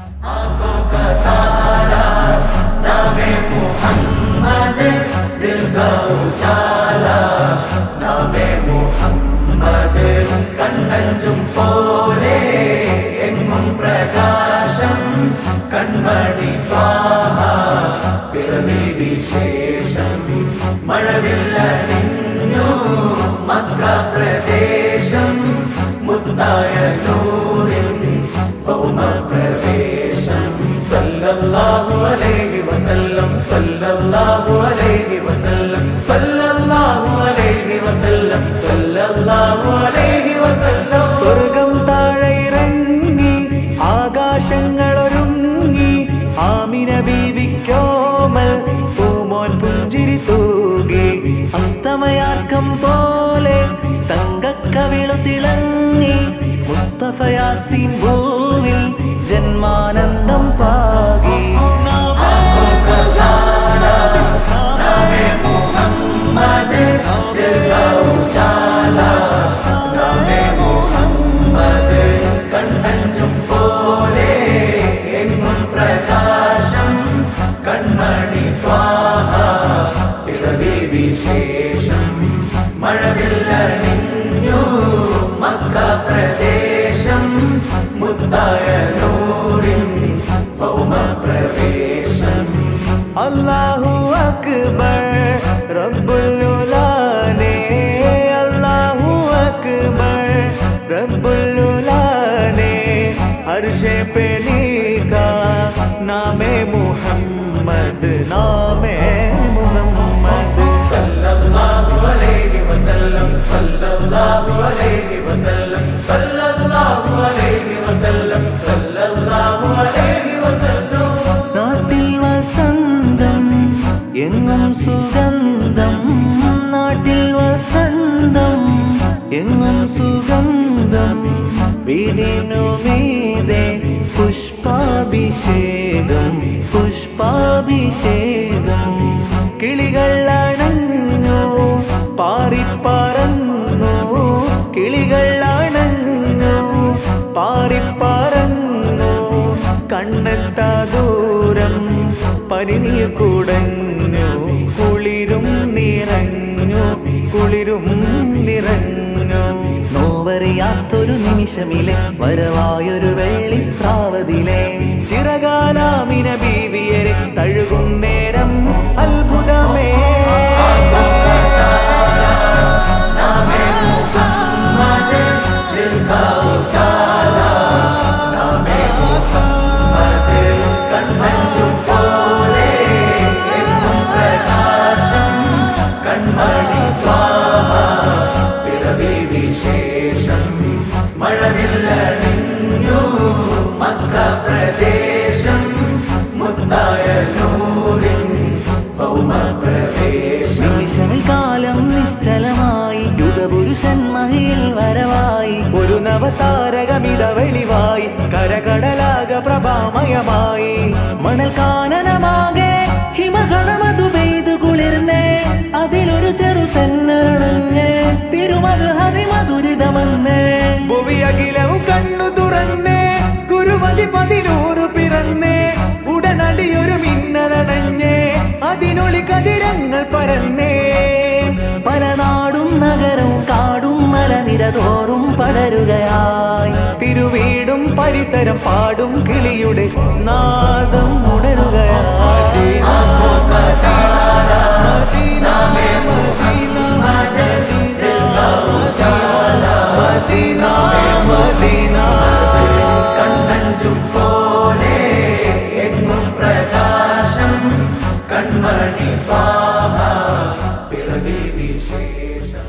आंखों का तारा नामे मुहम्मद, दिल का उजाला नामे मुहम्मद, കണ്ണഞ്ചും പോലെ എങ്ങും പ്രകാശം കൺമണി ത്വാഹ, പിറവി വിശേഷം മഴവില്ലണിഞ്ഞു മക്ക പ്രദേശം, മുത്തായ നൂറിൻ ഭൗമ പ്രവേശം. സല്ലല്ലാഹു അലൈഹി വസല്ലം, സല്ലല്ലാഹു അലൈഹി വസല്ലം, സല്ലല്ലാഹു അലൈഹി വസല്ലം, സല്ലല്ലാഹു അലൈഹി വസല്ലം. സ്വർഗം താഴെ ഇറങ്ങി ആകാശങ്ങളൊരുങ്ങി, ആമിന ബീവിക്കോമൽ പൂമോൻ പുഞ്ചിരി തൂകി, അസ്തമയാർക്കം പോലെ തങ്കക്കവിളു തിളങ്ങി, മുസ്തഫ യാസീൻ ഭൂവിൽ ജന്മാനന്ദം പാകി. കണ്ണഞ്ചും പോലെ എങ്ങും പ്രകാശം കൺമണി ത്വാഹ, പിറവി വിശേഷം മഴവില്ലണിഞ്ഞു മക്ക പ്രദേശം, മുത്തായ നൂറിൻ ഭൗമ പ്രവേശം. അല്ലാഹു അക്ബർ റബ്ബുൽ ഉലാനെ, അല്ലാഹു അക്ബർ റബ്ബുൽ ഉലാനെ, അർശേ पे लिखा नामे मुहम्मद, नामे मुहम्मद. सल्लल्लाहु अलैहि वसल्लम, सल्लल्लाहु अलैहि वसल्लम, सल्लल्लाहु अलैहि वसल्लम, सल्लल्लाहु अलैहि वसल्लम. നാട്ടിൽ വസന്തം എങ്ങും സുഗന്ധം, നാട്ടിൽ വസന്തം എങ്ങും സുഗന്ധം, വീടിനു മീതെ പുഷ്പാഭിഷേകം, പുഷ്പാഭിഷേകം. കിളികൾ അണഞ്ഞു പാറിപ്പറന്നു, കിളികൾ അണഞ്ഞു പാറിപ്പറന്നു, കണ്ണെത്താ ദൂരം പരിനീർ കുടഞ്ഞു, കുളിരും നിറഞ്ഞു, കുളിരും നിറഞ്ഞു. നോവറിയാത്തൊരു നിമിഷമിലെ വരവായൊരു വെള്ളിപ്രാവതിലെ, ചിറകാലാമിന ബീവിയരെ തഴുകും നേരം അത്ഭുതമേ. വിശേഷം മഴവില്ലണിഞ്ഞു മക്ക പ്രദേശം, മുത്തായ നൂറിൻ ഭൗമ പ്രവേശം. നിമിഷങ്ങൾ കാലം നിശ്ചലമായി, യുഗപുരുഷൻ മഹിയിൽ വരവായി, ഒരു നവതാരകമിത വെളിവായി, കരകടലാക പ്രഭാമയമായി, മണൽ കാനനമാകെ ഹിമകണമതു പെയ്തു കുളിർന്നേ, അതിലൊരു ചെറു തെന്നണഞ്ഞേ, തിരുമത് ഹരിമധുരിതമെന്നേ, ഭുവിയകിലവും കണ്ണു തുറന്നേ, ഗുരുമതി 11 പിറന്നേ, ഉടനടിയൊരു മിന്നലണഞ്ഞേ, അതിനൊളി കതിരങ്ങൾ പരന്നേ. പല നാടും നഗരവും കാടും മലനിരതോറും പടരുകയായി, തിരുവീടും പരിസരം പാടും കിളിയുടെ നാദം ഉണരുകയായി. കണ്ണഞ്ചും പോലെ എങ്ങും പ്രകാശം കൺമണി ത്വാഹ, പിറവി വിശേഷം.